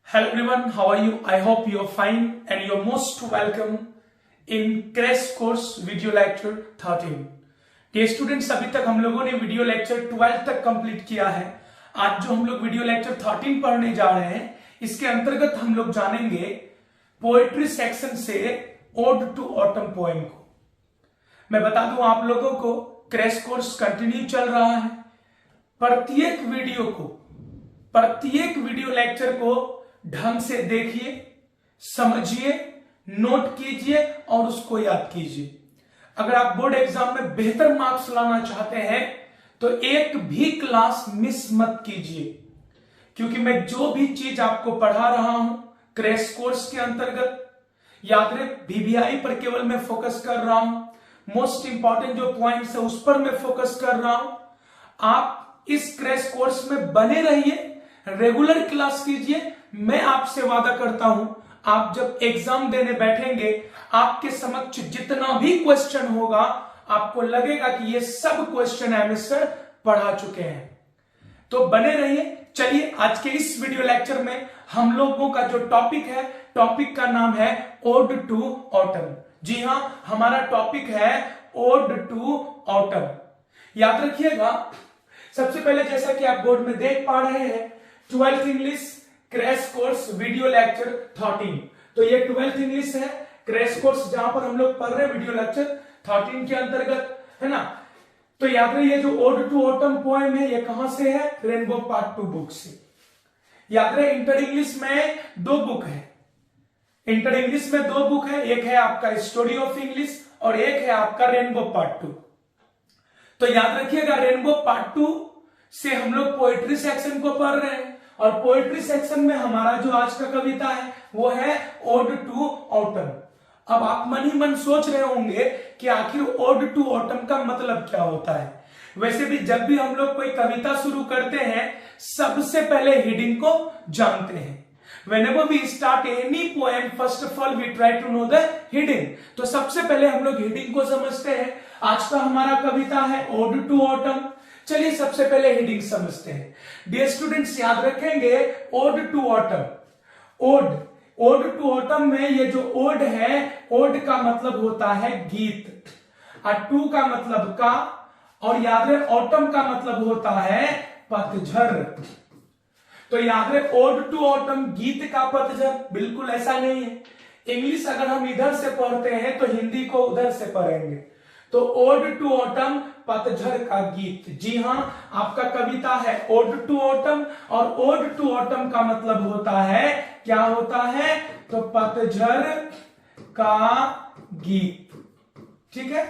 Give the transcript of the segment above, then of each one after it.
Hello everyone, how are you? I hope you are fine and you're most welcome in Crash Course Video Lecture 13. Dear students, अभी तक हम लोगों ने video lecture 12 तक complete किया है। आज जो हम लोग वीडियो लेक्चर 13 पढ़ने जा रहे हैं, इसके अंतर्गत हम लोग जानेंगे पोएट्री सेक्शन से ओड टू ऑटम पोएम को। मैं बता दूं आप लोगों को, क्रैश कोर्स कंटिन्यू चल रहा है। प्रत्येक वीडियो लेक्चर को ढंग से देखिए, समझिए, नोट कीजिए और उसको याद कीजिए। अगर आप बोर्ड एग्जाम में बेहतर मार्क्स लाना चाहते हैं तो एक भी क्लास मिस मत कीजिए, क्योंकि मैं जो भी चीज आपको पढ़ा रहा हूं क्रैश कोर्स के अंतर्गत, याद रहे VVI पर केवल मैं फोकस कर रहा हूं। मोस्ट इंपॉर्टेंट जो पॉइंट्स है उस पर मैं फोकस कर रहा हूं। आप इस क्रैश कोर्स में बने रहिए, रेगुलर क्लास कीजिए। मैं आपसे वादा करता हूं, आप जब एग्जाम देने बैठेंगे, आपके समक्ष जितना भी क्वेश्चन होगा, आपको लगेगा कि ये सब क्वेश्चन एमएसर पढ़ा चुके हैं। तो बने रहिए। चलिए, आज के इस वीडियो लेक्चर में हम लोगों का जो टॉपिक है, टॉपिक का नाम है ओड टू ऑटम। जी हां, हमारा टॉपिक है ओड टू ऑटम। याद रखिएगा, सबसे पहले जैसा कि आप बोर्ड में देख पा रहे हैं, 12th English crash course video lecture 13। तो ये 12th इंग्लिश है, क्रैश कोर्स जहां पर हम लोग पढ़ रहे हैं वीडियो लेक्चर 13 के अंतर्गत, है ना। तो याद रहे, ये जो ओड टू ऑटम पोएम है, ये कहां से है? रेनबो पार्ट 2 बुक से। याद रहे, इंटर इंग्लिश में 2 बुक है। इंटर इंग्लिश में 2 बुक है, एक है आपका स्टोरी ऑफ इंग्लिश और एक है आपका रेनबो पार्ट 2। तो याद रखिएगा, रेनबो पार्ट 2 से हम लोग पोएट्री सेक्शन को पढ़ रहे हैं और पोएट्री सेक्शन में हमारा जो आज का कविता है वो है ओड टू ऑटम। अब आप मन ही मन सोच रहे होंगे कि आखिर ओड टू ऑटम का मतलब क्या होता है। वैसे भी जब भी हम लोग कोई कविता शुरू करते हैं, सबसे पहले हेडिंग को जानते हैं। Whenever we start any poem, first of all we try to know the heading। तो सबसे पहले हम लोग हेडिंग को समझते हैं। आज का हमारा कविता है ओड टू ऑटम। चलिए सबसे पहले हेडिंग समझते हैं। डियर स्टूडेंट्स, याद रखेंगे ode to autumn. Ode to autumn में ये जो ओड है, ओड का मतलब होता है गीत, और टू का मतलब का, और याद रहे ऑटम का मतलब होता है पतझड़। तो याद रहे, ओड टू ऑटम गीत का पतझड़, बिल्कुल ऐसा नहीं है। इंग्लिश अगर हम इधर से पढ़ते हैं तो हिंदी को उधर से पढ़ेंगे। तो ओड टू ऑटम पतझड़ का गीत। जी हां, आपका कविता है ओड टू ऑटम, और ओड टू ऑटम का मतलब होता है, क्या होता है? तो पतझड़ का गीत। ठीक है,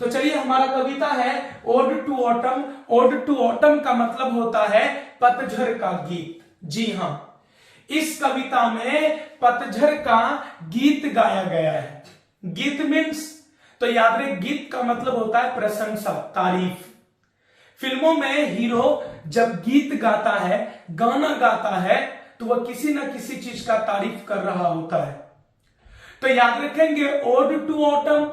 तो चलिए, हमारा कविता है ode to autumn. Ode to autumn का मतलब होता है पतझड़ का गीत। जी हां, इस कविता में पतझड़ का गीत गाया गया है। गीत मीन्स, तो याद रहे, गीत का मतलब होता है प्रशंसा, तारीफ। फिल्मों में हीरो जब गीत गाता है, गाना गाता है, तो वह किसी न किसी चीज का तारीफ कर रहा होता है। तो याद रखेंगे, ओड टू ऑटम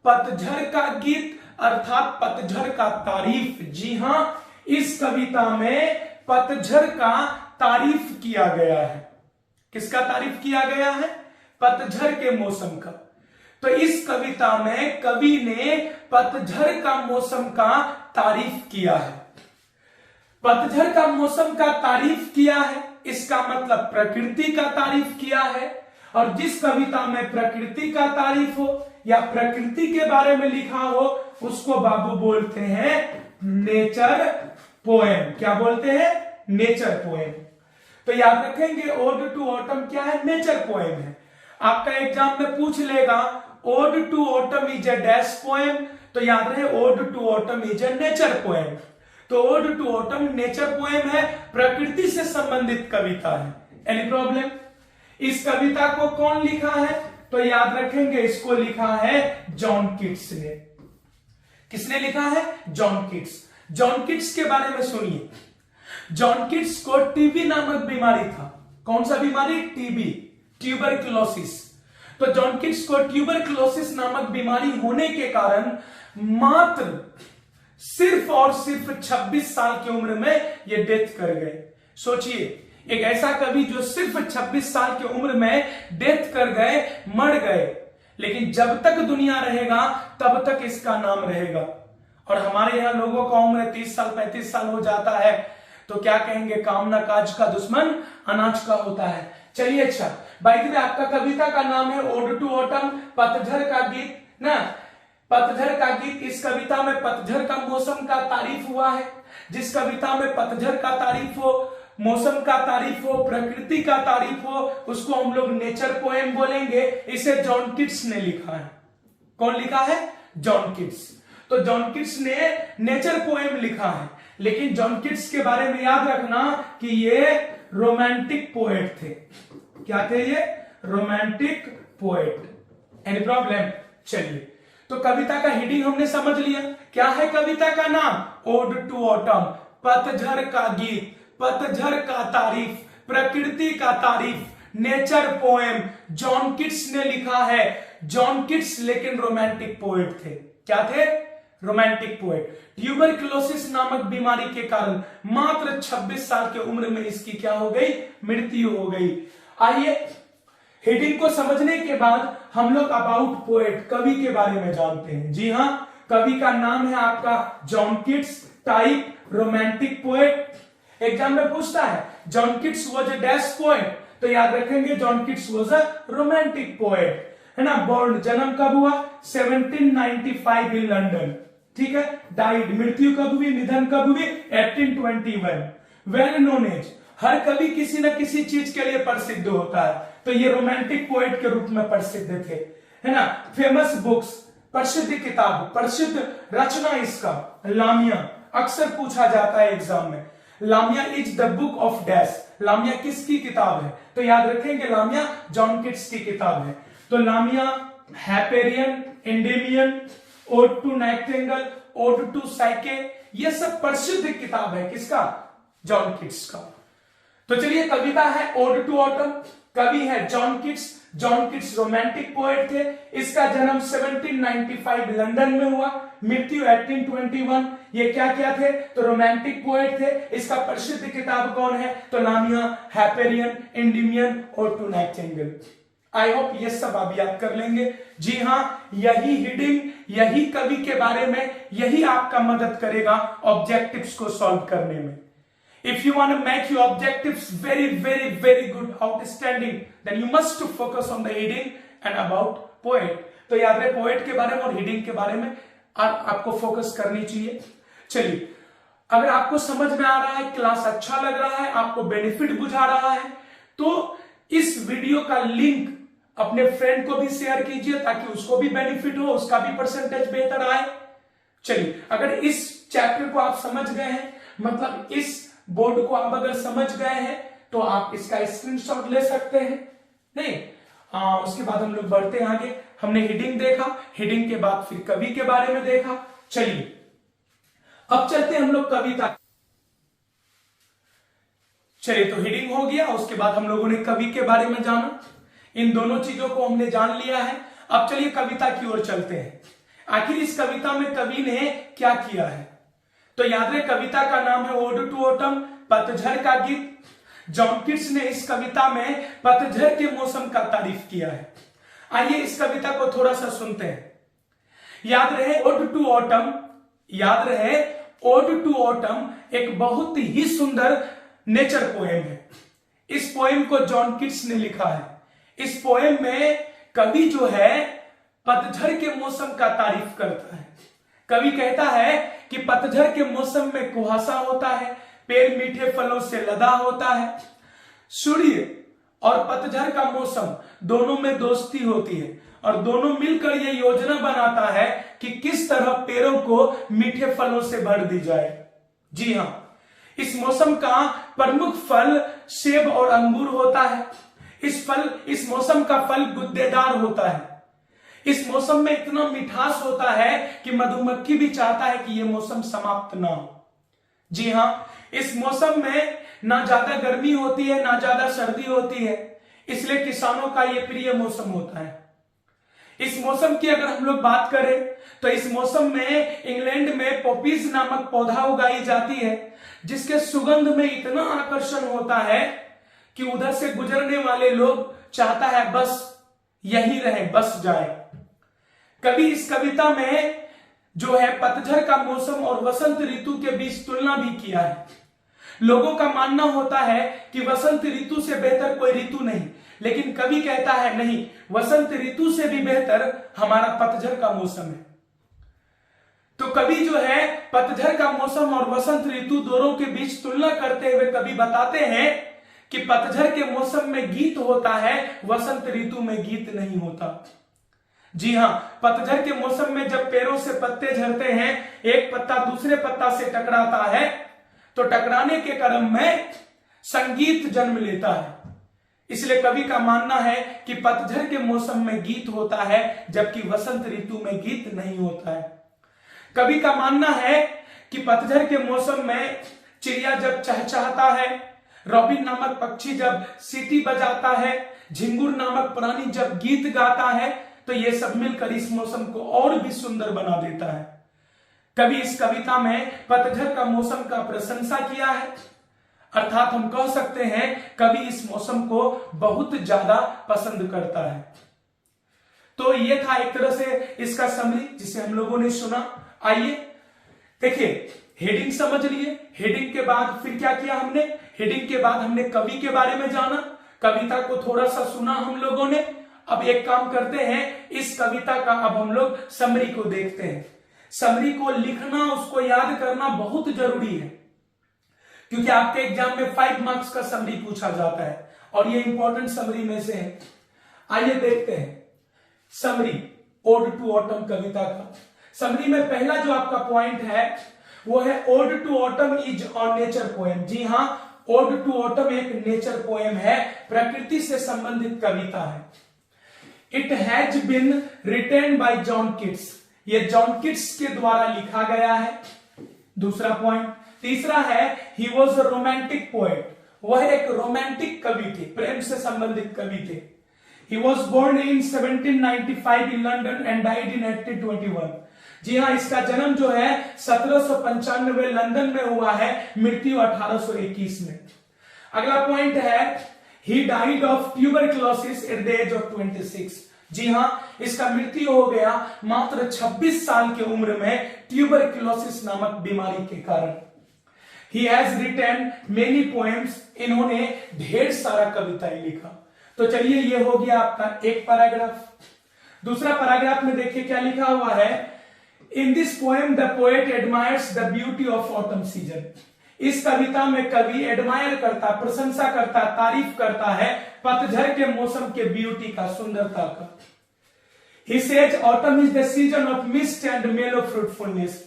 पतझड़ का गीत, अर्थात पतझड़ का तारीफ। जी हां, इस कविता में पतझड़ का तारीफ किया गया है। किसका तारीफ किया गया है? पतझड़ के मौसम का। तो इस कविता में कवि ने पतझड़ का मौसम का तारीफ किया है। पतझड़ का मौसम का तारीफ किया है, इसका मतलब प्रकृति का तारीफ किया है। और जिस कविता में प्रकृति का तारीफ हो या प्रकृति के बारे में लिखा हो, उसको बाबू बोलते हैं नेचर पोएम। क्या बोलते हैं? Nature poem. तो याद रखेंगे, ओड टू ऑटम क्या है? नेचर पोएम है। आपका एग्जाम में पूछ लेगा ode to autumn is a dash poem, तो याद रहे ode to autumn is a nature poem. तो ode to autumn nature poem है, प्रकृति से संबंधित कविता है। Any problem? इस कविता को कौन लिखा है? तो याद रखेंगे, इसको लिखा है जॉन कीट्स ने। किसने लिखा है? John Keats. जॉन कीट्स के बारे में सुनिए। जॉन कीट्स को टीबी नामक बीमारी था। कौन सा बीमारी? TB, tuberculosis. तो जॉन कीट्स को ट्यूबरक्लोसिस नामक बीमारी होने के कारण मात्र सिर्फ और सिर्फ 26 साल की उम्र में ये डेथ कर गए। सोचिए, एक ऐसा कवि जो सिर्फ 26 साल की उम्र में डेथ कर गए, मर गए, लेकिन जब तक दुनिया रहेगा तब तक इसका नाम रहेगा। और हमारे यहाँ लोगों का उम्र 30 साल 35 साल हो जाता है तो क्या कहेंगे, कामना काज का दुश्मन अनाज का होता है। चलिए अच्छा, बाय द वे आपका कविता का नाम है ओड टू ऑटम, पतझड़ का गीत ना, पतझड़ का गीत। इस कविता में पतझड़ का मौसम का तारीफ हुआ है। जिस कविता में पतझड़ का तारीफ हो, मौसम का तारीफ हो, प्रकृति का तारीफ हो, उसको हम लोग नेचर पोएम बोलेंगे। इसे जॉन किट्स ने लिखा है। कौन लिखा है? John kits. तो जॉन किट्स ने नेचर पोएम लिखा है, लेकिन जॉन किट्स के बारे में याद रखना कि ये रोमांटिक पोएट थे। क्या थे ये? Romantic poet. Any problem? चलिए, तो कविता का हेडिंग हमने समझ लिया। क्या है कविता का नाम? ओड टू ऑटम, पतझड़ का गीत, पतझड़ का तारीफ, प्रकृति का तारीफ, नेचर पोएम। जॉन किट्स ने लिखा है। जॉन किट्स लेकिन रोमांटिक पोएट थे। क्या थे? Romantic poet. ट्यूबरक्लोसिस नामक बीमारी के कारण मात्र 26 साल की उम्र में इसकी क्या हो गई? मृत्यु हो गई। आइए, हेडिंग को समझने के बाद हम लोग अबाउट पोएट, कवि के बारे में जानते हैं। जी हां, कवि का नाम है आपका John Keats. Type romantic poet. Exam में पूछता है John kits was a dash poet, तो याद रखेंगे John Keats was a romantic poet, है ना। बोर्न, जन्म कब हुआ? 1795 इन लंदन। ठीक है। डाइड, मृत्यु कब हुई, निधन कब हुई? 1821। वेल नोन एज, हर कवि किसी न किसी चीज के लिए प्रसिद्ध होता है, तो ये रोमांटिक पोएट के रूप में प्रसिद्ध थे, है ना। फेमस बुक्स, प्रसिद्ध किताब, प्रसिद्ध रचना इसका लामिया। अक्सर पूछा जाता है एग्जाम में, Lamia is the book of dash. Lamia किसकी किताब है? तो याद रखेंगे लामिया जॉन किट्स की किताब है। तो Lamia, Hyperion, Endymion, ode to nightingale, ode to Psyche, ये सब प्रसिद्ध किताब है। किसका? जॉन किट्स का। तो चलिए, कविता है ओड टू ऑटम, कवि है John kits. John Keats romantic poet थे। इसका जन्म 1795 लंदन में हुआ, मृत्यु 1821। ये क्या क्या थे? तो रोमांटिक पोएट थे। इसका प्रसिद्ध किताब कौन है? तो Lamia, Hyperion, Endymion, ode to nightingale. I hope ये सब आप याद कर लेंगे। जी हां, यही हेडिंग, यही कवि के बारे में, यही आपका मदद करेगा ऑब्जेक्टिव्स को सॉल्व करने में। If you want to make your objectives very, very, very good, outstanding, then you must to focus on the heading and about poet. तो याद रहे पोएट के बारे में और हेडिंग के बारे में आपको फोकस करनी चाहिए। चलिए, अगर आपको समझ में आ रहा है, क्लास अच्छा लग रहा है, आपको बेनिफिट बुझा रहा है, तो इस वीडियो का लिंक अपने फ्रेंड को भी शेयर कीजिए ताकि उसको भी बेनिफिट हो, उसका भी परसेंटेज बेहतर आए। चलिए, अगर इस चैप्टर को आप समझ गए हैं, मतलब इस बोर्ड को आप अगर समझ गए हैं, तो आप इसका स्क्रीनशॉट ले सकते हैं। नहीं, उसके बाद हम लोग बढ़ते हैं आगे। हमने हेडिंग देखा, हेडिंग के बाद फिर कवि के बारे में देखा। चलिए, अब चलते हैं हम लोग कविता। चलिए, तो हेडिंग हो गया, उसके बाद हम लोगों ने कवि के बारे में जाना। इन दोनों चीजों को हमने जान लिया है। अब चलिए कविता की ओर चलते हैं। आखिर इस कविता में कवि ने क्या किया है? तो याद रहे, कविता का नाम है ओड टू ऑटम, पतझड़ का गीत। जॉन किट्स ने इस कविता में पतझड़ के मौसम का तारीफ किया है। आइए इस कविता को थोड़ा सा सुनते हैं। याद रहे ओड टू ऑटम, याद रहे ओड टू ऑटम एक बहुत ही सुंदर नेचर पोएम है। इस पोएम को जॉन किट्स ने लिखा है। इस पोएम में कवि जो है पतझड़ के मौसम का तारीफ करता है। कवि कहता है कि पतझड़ के मौसम में कुहासा होता है, पेड़ मीठे फलों से लदा होता है, सूर्य और पतझड़ का मौसम दोनों में दोस्ती होती है और दोनों मिलकर यह योजना बनाता है कि किस तरह पेड़ों को मीठे फलों से भर दी जाए। जी हां, इस मौसम का प्रमुख फल सेब और अंगूर होता है। इस मौसम का फल गुद्देदार होता है। इस मौसम में इतना मिठास होता है कि मधुमक्खी भी चाहता है कि यह मौसम समाप्त ना हो। जी हां, इस मौसम में ना ज्यादा गर्मी होती है ना ज्यादा सर्दी होती है, इसलिए किसानों का यह प्रिय मौसम होता है। इस मौसम की अगर हम लोग बात करें तो इस मौसम में इंग्लैंड में पॉपीज नामक पौधा उगाई जाती है, जिसके सुगंध में इतना आकर्षण होता है कि उधर से गुजरने वाले लोग चाहता है बस यही रहे, बस जाए। कवि इस कविता में जो है पतझड़ का मौसम और वसंत ऋतु के बीच तुलना भी किया है। लोगों का मानना होता है कि वसंत ऋतु से बेहतर कोई ऋतु नहीं, लेकिन कवि कहता है नहीं, वसंत ऋतु से भी बेहतर हमारा पतझड़ का मौसम है। तो कवि जो है पतझड़ का मौसम और वसंत ऋतु दोनों के बीच तुलना करते हुए कवि बताते हैं कि पतझड़ के मौसम में गीत होता है, वसंत ऋतु में गीत नहीं होता। जी हां, पतझड़ के मौसम में जब पेड़ों से पत्ते झड़ते हैं, एक पत्ता दूसरे पत्ता से टकराता है, तो टकराने के क्रम में संगीत जन्म लेता है। इसलिए कवि का मानना है कि पतझड़ के मौसम में गीत होता है, जबकि वसंत ऋतु में गीत नहीं होता है। कवि का मानना है कि पतझड़ के मौसम में चिड़िया जब चहचहाता है, रॉबिन नामक पक्षी जब सीटी बजाता है, झिंगुर नामक प्राणी जब गीत गाता है, तो ये सब मिलकर इस मौसम को और भी सुंदर बना देता है। कवि इस कविता में पतझड़ का मौसम का प्रशंसा किया है, अर्थात हम कह सकते हैं कवि इस मौसम को बहुत ज्यादा पसंद करता है। तो ये था एक तरह से इसका समरी जिसे हम लोगों ने सुना। आइए देखिए, हेडिंग समझ लिए। हेडिंग के बाद फिर क्या किया हमने? हेडिंग के बाद हमने कवि के बारे में जाना, कविता को थोड़ा सा सुना हम लोगों ने। अब एक काम करते हैं, इस कविता का अब हम लोग समरी को देखते हैं। समरी को लिखना, उसको याद करना बहुत जरूरी है, क्योंकि आपके एग्जाम में 5 मार्क्स का समरी पूछा जाता है और ये इंपॉर्टेंट समरी में से है। आइए देखते हैं समरी ओड टू ऑटम कविता का। समरी में पहला जो आपका पॉइंट है वो है ode to autumn is on nature poem. जी हां, ओड टू ऑटम एक नेचर पोएम है, प्रकृति से संबंधित कविता है। It has been written by John Keats, ये जॉन किट्स के द्वारा लिखा गया है। दूसरा पॉइंट। तीसरा है he was a romantic poet, वह एक रोमांटिक कवि थे, प्रेम से संबंधित कवि थे। He was born in 1795 in London and died in 1821। जी हाँ, इसका जन्म जो है 1795 लंदन में हुआ है, मृत्यु 1821 में। अगला पॉइंट है he died of tuberculosis at the age of 26। जी हां, इसका मृत्यु हो गया मात्र 26 साल की उम्र में ट्यूबरक्लोसिस नामक बीमारी के कारण। He has written many poems, इन्होंने ढेर सारा कविताएं लिखा। तो चलिए, ये हो गया आपका एक पैराग्राफ। दूसरा पैराग्राफ में देखिए क्या लिखा हुआ है। In this poem the poet admires the beauty of autumn season. इस कविता में कवि एडमायर करता, प्रशंसा करता, तारीफ करता है पतझड़ के मौसम के ब्यूटी का, सुंदरता का। He says autumn is the season of mist and mellow fruitfulness।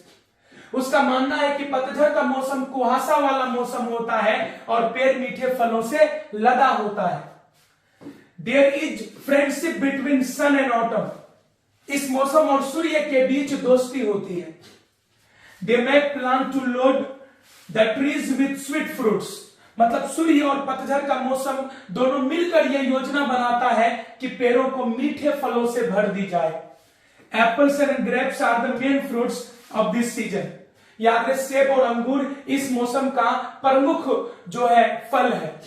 उसका मानना है कि पतझड़ का मौसम कुहासा वाला मौसम होता है और पेड़ मीठे फलों से लदा होता है। There is friendship between sun and autumn। इस मौसम और सूर्य के बीच दोस्ती होती है। They make plan to load the trees with sweet fruits। मतलब सूर्य और पतझड़ का मौसम दोनों मिलकर यह योजना बनाता है कि पेड़ों को मीठे फलों से भर दी जाए। Apples and grapes are the main fruits of this season. याद रहे, सेब और अंगूर इस मौसम का प्रमुख जो है फल है।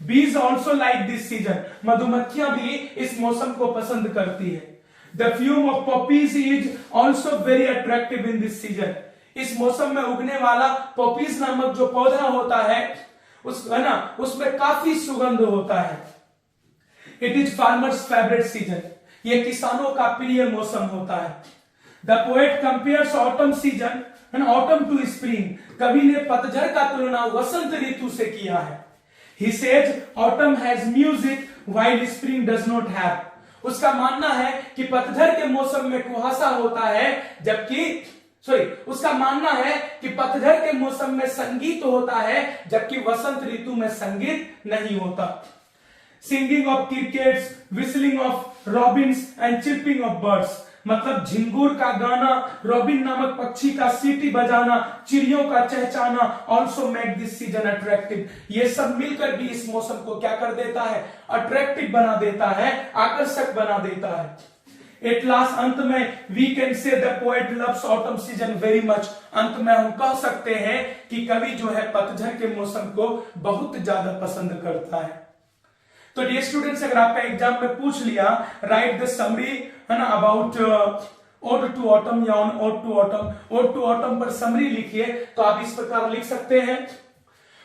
बीज ऑल्सो लाइक दिस सीजन। मधुमक्खियां भी इस मौसम को पसंद करती है। The fume of poppies is also very attractive in this season. इस मौसम में उगने वाला पॉपीज नामक जो पौधा होता है उसमें काफी सुगंध होता है। It is farmers favourite season. यह किसानों का प्रिय मौसम होता है। The poet compares autumn season and autumn to spring. कवि ने पतझड़ का तुलना वसंत ऋतु से किया है। He says autumn has music while spring does not have. उसका मानना है कि पतझड़ के मौसम में कुहासा होता है, जबकि उसका मानना है कि पतझड़ के मौसम में संगीत होता है, जबकि वसंत ऋतु में संगीत नहीं होता। Singing of crickets, whistling of Robins and chirping of birds. मतलब झिंगुर का गाना, रॉबिन नामक पक्षी का सीटी बजाना, चिड़ियों का चहचहाना also make this season attractive. ये सब मिलकर भी इस मौसम को क्या कर देता है? अट्रैक्टिव बना देता है, आकर्षक बना देता है। एट लास्ट, अंत में we can say the poet loves autumn season very much. अंत में हम कह सकते हैं कि कवि जो है पतझड़ के मौसम को बहुत ज्यादा पसंद करता है। तो डियर स्टूडेंट्स, अगर आपका एग्जाम में पूछ लिया राइट द समरी है ना अबाउट ओड टू ऑटम या on ode to autumn, ode to autumn पर समरी लिखिए, तो आप इस प्रकार लिख सकते हैं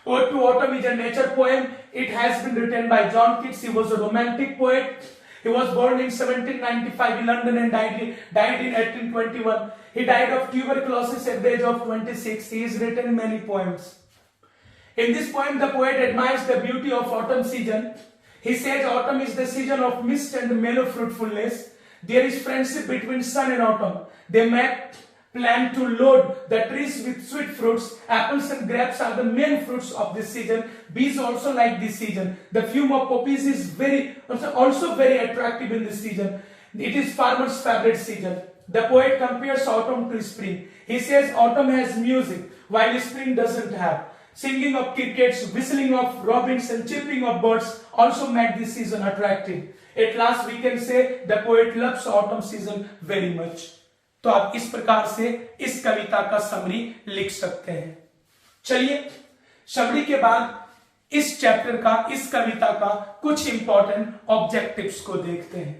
Ode to Autumn is a nature poem. It has been written by John Keats. He was a romantic poet. He was born in 1795 in London and died in 1821. He died of tuberculosis at the age of 26. He has written many poems. In this poem, the poet admires the beauty of autumn season. He says autumn is the season of mist and mellow fruitfulness. There is friendship between sun and autumn. They met plan to load the trees with sweet fruits. Apples and grapes are the main fruits of this season. Bees also like this season. The fume of poppies is also very attractive in this season. It is farmers' favorite season. The poet compares autumn to spring. He says autumn has music while spring doesn't have. Singing of crickets, whistling of robins and chirping of birds also make this season attractive. At last we can say the poet loves autumn season very much. तो आप इस प्रकार से इस कविता का summary लिख सकते हैं। चलिए समरी के बाद इस चैप्टर का, इस कविता का कुछ इंपॉर्टेंट ऑब्जेक्टिव्स को देखते हैं।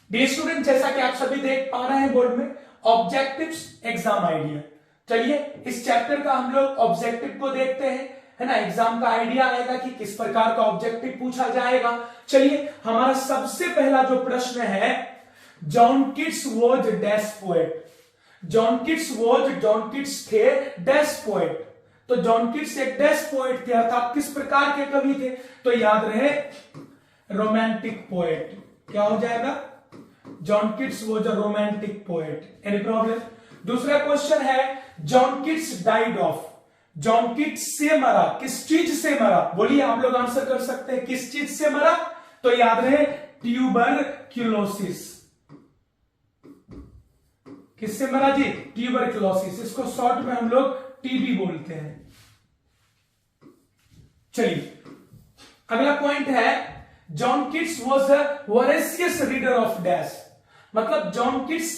डियर स्टूडेंट, जैसा कि आप सभी देख पा रहे हैं बोर्ड में ऑब्जेक्टिव्स एग्जाम आइडिया। चलिए इस चैप्टर का हम लोग ऑब्जेक्टिव को देखते हैं, है ना। एग्जाम का आइडिया आएगा कि किस प्रकार का ऑब्जेक्टिव पूछा जाएगा। चलिए हमारा सबसे पहला जो प्रश्न है, John kits was dash poet. John Keats थे डैश पोएट। तो जॉन किट्स एक डैश पोएट थे, अर्थात किस प्रकार के कवि थे, तो याद रहे रोमांटिक पोएट। क्या हो जाएगा? John Keats was a romantic poet. Any problem? दूसरा क्वेश्चन है John Keats died of. John Keats से मरा, किस चीज से मरा? बोलिए, आप लोग आंसर कर सकते हैं किस चीज से मरा। तो याद रहे ट्यूबरक्यूलोसिस। किससे मरा जी? ट्यूबरक्यूलोसिस। इसको शॉर्ट में हम लोग टीबी बोलते हैं। चलिए अगला पॉइंट है John kits was a voracious reader of dash. मतलब जॉन किट्स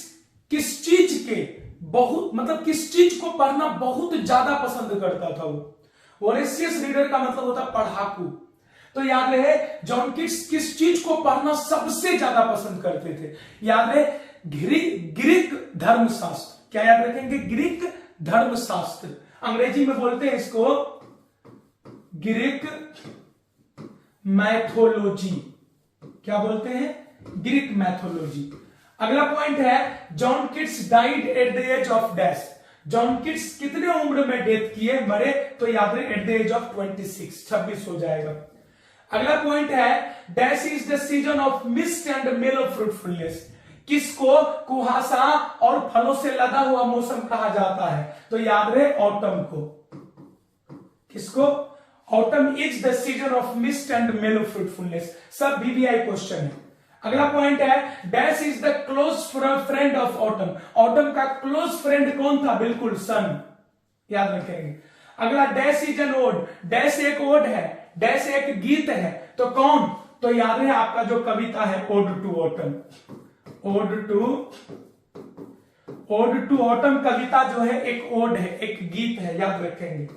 किस चीज के बहुत, मतलब किस चीज को पढ़ना बहुत ज्यादा पसंद करता था वो। वोरेशियस रीडर का मतलब होता पढ़ाकू। तो याद रहे जॉन किट्स किस चीज को पढ़ना सबसे ज्यादा पसंद करते थे? याद रहे ग्रीक धर्मशास्त्र। क्या याद रखेंगे? ग्रीक धर्मशास्त्र। अंग्रेजी में बोलते हैं इसको ग्रीक मैथोलॉजी। क्या बोलते हैं? Greek mythology. अगला पॉइंट है John Keats died at the age of dash. John Keats कितने उम्र में डेथ किए, मरे? तो याद रहे एट द एज ऑफ 26 हो जाएगा। अगला पॉइंट है dash is the season of mist and mellow fruitfulness. किसको कुहासा और फलों से लदा हुआ मौसम कहा जाता है? तो याद रहे ऑटम को। किसको? Autumn is the season of mist and mellow fruitfulness. सब वीवीआई क्वेश्चन है। अगला पॉइंट है dash is the close friend of autumn. Autumn का क्लोज फ्रेंड कौन था? बिल्कुल सन। याद रखेंगे। अगला dash is an ode. Dash एक ओड है, डैश एक गीत है, तो कौन? तो याद है आपका जो कविता है ode to autumn. Ode to autumn कविता जो है एक ओड है, एक गीत है, याद रखेंगे।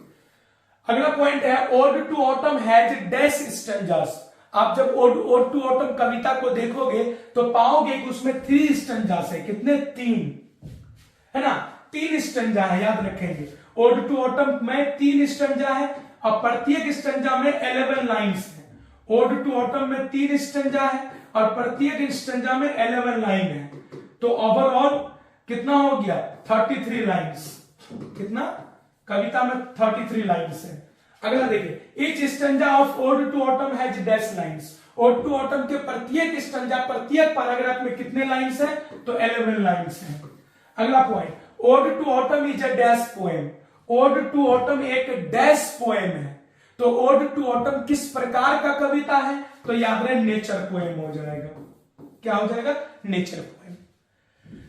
अगला पॉइंट है ode to autumn has dash stanzas. आप जब ओड टू ऑटम कविता को देखोगे तो पाओगे कि उसमें 3 स्टैंजास है। कितने? 3, है ना। 3 स्टैंजा है, याद रखेंगे। ओड टू ऑटम में 3 स्टैंजा है और प्रत्येक स्टैंजा में 11 लाइन्स है। ओड टू ऑटम में 3 स्टैंजा है और प्रत्येक स्टैंजा में 11 लाइन है। तो ओवरऑल कितना हो गया? 33 लाइन्स। कितना? कविता में 33 लाइन्स है। अगला देखिए each stanza of ode to autumn has dash lines. Ode to autumn के प्रत्येक स्टैंजा, प्रत्येक पैराग्राफ में कितने लाइन्स है? तो 11 लाइन्स है। अगला point ode to autumn is a dash poem. Ode to autumn एक डैश पोएम है। तो ओड टू ऑटम किस प्रकार का कविता है? तो याद रहे नेचर पोएम हो जाएगा। क्या हो जाएगा? Nature poem.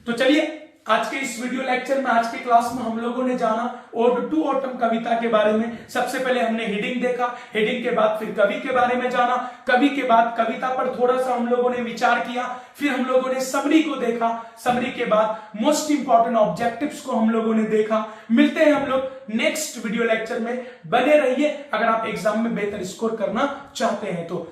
तो चलिए आज के इस वीडियो लेक्चर में, आज के क्लास में हम लोगों ने जाना ओड टू ऑटम कविता के बारे में। सबसे पहले हमने हेडिंग देखा, हेडिंग के बाद फिर कवि के बारे में जाना, कवि के बाद कविता पर थोड़ा सा हम लोगों ने विचार किया, फिर हम लोगों ने समरी को देखा, समरी के बाद मोस्ट इंपॉर्टेंट ऑब्जेक्टिव्स को हम लोगों ने देखा। मिलते हैं हम लोग नेक्स्ट वीडियो लेक्चर में, बने रहिए अगर आप एग्जाम में बेहतर स्कोर करना चाहते हैं तो।